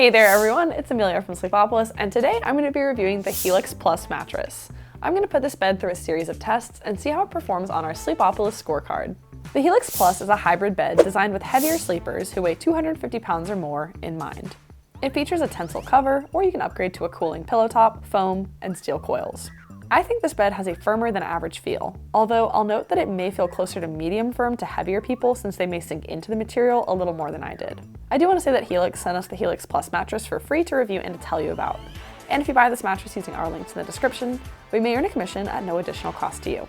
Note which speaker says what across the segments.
Speaker 1: Hey there everyone, it's Amelia from Sleepopolis, and today I'm going to be reviewing the Helix Plus mattress. I'm going to put this bed through a series of tests and see how it performs on our Sleepopolis scorecard. The Helix Plus is a hybrid bed designed with heavier sleepers who weigh 250 pounds or more in mind. It features a tensile cover, or you can upgrade to a cooling pillow top, foam, and steel coils. I think this bed has a firmer than average feel, although I'll note that it may feel closer to medium firm to heavier people since they may sink into the material a little more than I did. I do want to say that Helix sent us the Helix Plus mattress for free to review and to tell you about. And if you buy this mattress using our links in the description, we may earn a commission at no additional cost to you.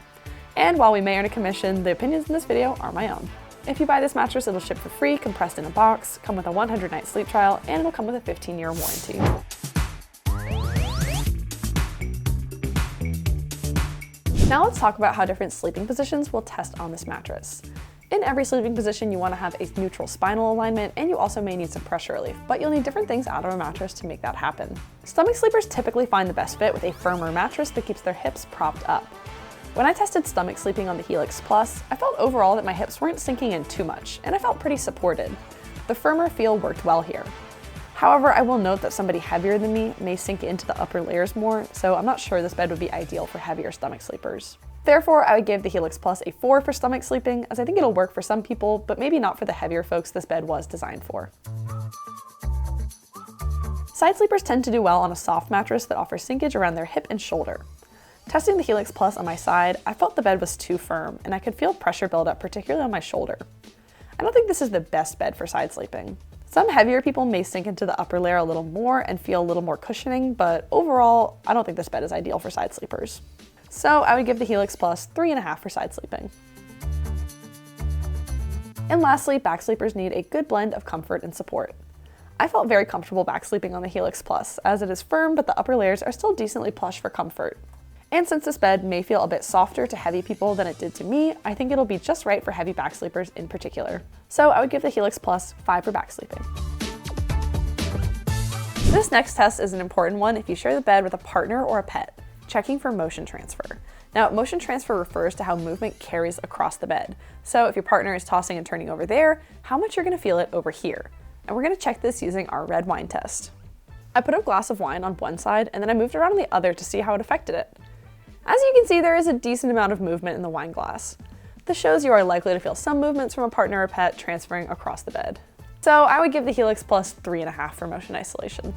Speaker 1: And while we may earn a commission, the opinions in this video are my own. If you buy this mattress, it'll ship for free, compressed in a box, come with a 100-night sleep trial, and it'll come with a 15-year warranty. Now let's talk about how different sleeping positions will test on this mattress. In every sleeping position, you want to have a neutral spinal alignment, and you also may need some pressure relief, but you'll need different things out of a mattress to make that happen. Stomach sleepers typically find the best fit with a firmer mattress that keeps their hips propped up. When I tested stomach sleeping on the Helix Plus, I felt overall that my hips weren't sinking in too much, and I felt pretty supported. The firmer feel worked well here. However, I will note that somebody heavier than me may sink into the upper layers more, so I'm not sure this bed would be ideal for heavier stomach sleepers. Therefore, I would give the Helix Plus a 4 for stomach sleeping, as I think it'll work for some people, but maybe not for the heavier folks this bed was designed for. Side sleepers tend to do well on a soft mattress that offers sinkage around their hip and shoulder. Testing the Helix Plus on my side, I felt the bed was too firm, and I could feel pressure build up, particularly on my shoulder. I don't think this is the best bed for side sleeping. Some heavier people may sink into the upper layer a little more and feel a little more cushioning, but overall, I don't think this bed is ideal for side sleepers. So I would give the Helix Plus 3.5 for side sleeping. And lastly, back sleepers need a good blend of comfort and support. I felt very comfortable back sleeping on the Helix Plus, as it is firm, but the upper layers are still decently plush for comfort. And since this bed may feel a bit softer to heavy people than it did to me, I think it'll be just right for heavy back sleepers in particular. So I would give the Helix Plus 5 for back sleeping. This next test is an important one if you share the bed with a partner or a pet, checking for motion transfer. Now, motion transfer refers to how movement carries across the bed. So if your partner is tossing and turning over there, how much you're gonna feel it over here. And we're gonna check this using our red wine test. I put a glass of wine on one side and then I moved around on the other to see how it affected it. As you can see, there is a decent amount of movement in the wine glass. This shows you are likely to feel some movements from a partner or pet transferring across the bed. So I would give the Helix Plus 3.5 for motion isolation.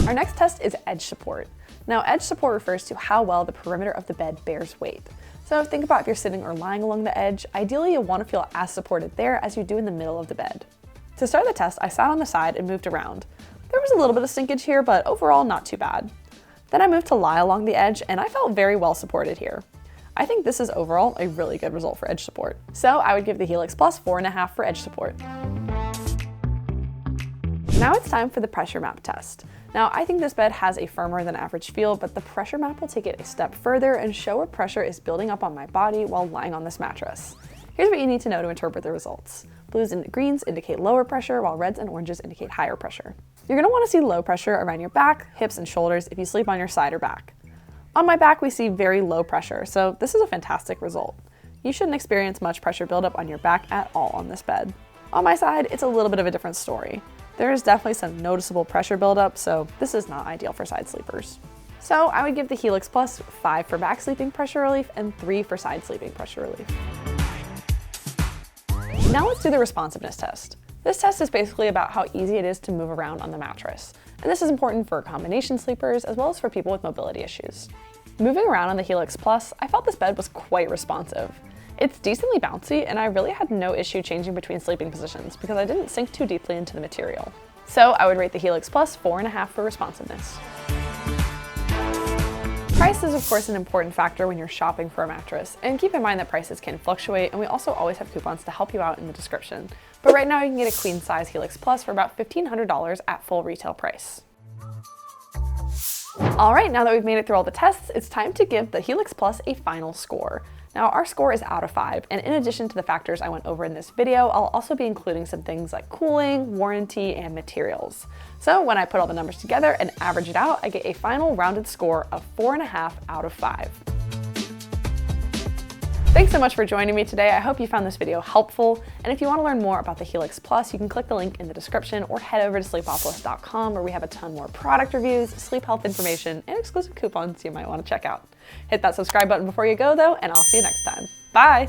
Speaker 1: Our next test is edge support. Now, edge support refers to how well the perimeter of the bed bears weight. So think about if you're sitting or lying along the edge, ideally you'll want to feel as supported there as you do in the middle of the bed. To start the test, I sat on the side and moved around. There was a little bit of sinkage here, but overall not too bad. Then I moved to lie along the edge, and I felt very well supported here. I think this is overall a really good result for edge support. So I would give the Helix Plus 4.5 for edge support. Now it's time for the pressure map test. Now I think this bed has a firmer than average feel, but the pressure map will take it a step further and show where pressure is building up on my body while lying on this mattress. Here's what you need to know to interpret the results. Blues and greens indicate lower pressure, while reds and oranges indicate higher pressure. You're going to want to see low pressure around your back, hips, and shoulders if you sleep on your side or back. On my back, we see very low pressure, so this is a fantastic result. You shouldn't experience much pressure buildup on your back at all on this bed. On my side, it's a little bit of a different story. There is definitely some noticeable pressure buildup, so this is not ideal for side sleepers. So I would give the Helix Plus 5 for back sleeping pressure relief and 3 for side sleeping pressure relief. Now let's do the responsiveness test. This test is basically about how easy it is to move around on the mattress. And this is important for combination sleepers as well as for people with mobility issues. Moving around on the Helix Plus, I felt this bed was quite responsive. It's decently bouncy, and I really had no issue changing between sleeping positions because I didn't sink too deeply into the material. So I would rate the Helix Plus 4.5 for responsiveness. Price is of course an important factor when you're shopping for a mattress, and keep in mind that prices can fluctuate, and we also always have coupons to help you out in the description. But right now you can get a queen size Helix Plus for about $1,500 at full retail price. Alright, now that we've made it through all the tests, it's time to give the Helix Plus a final score. Now our score is out of 5, and in addition to the factors I went over in this video, I'll also be including some things like cooling, warranty, and materials. So when I put all the numbers together and average it out, I get a final rounded score of 4.5 out of 5. Thanks so much for joining me today. I hope you found this video helpful. And if you want to learn more about the Helix Plus, you can click the link in the description or head over to sleepopolis.com, where we have a ton more product reviews, sleep health information, and exclusive coupons you might want to check out. Hit that subscribe button before you go though, and I'll see you next time. Bye!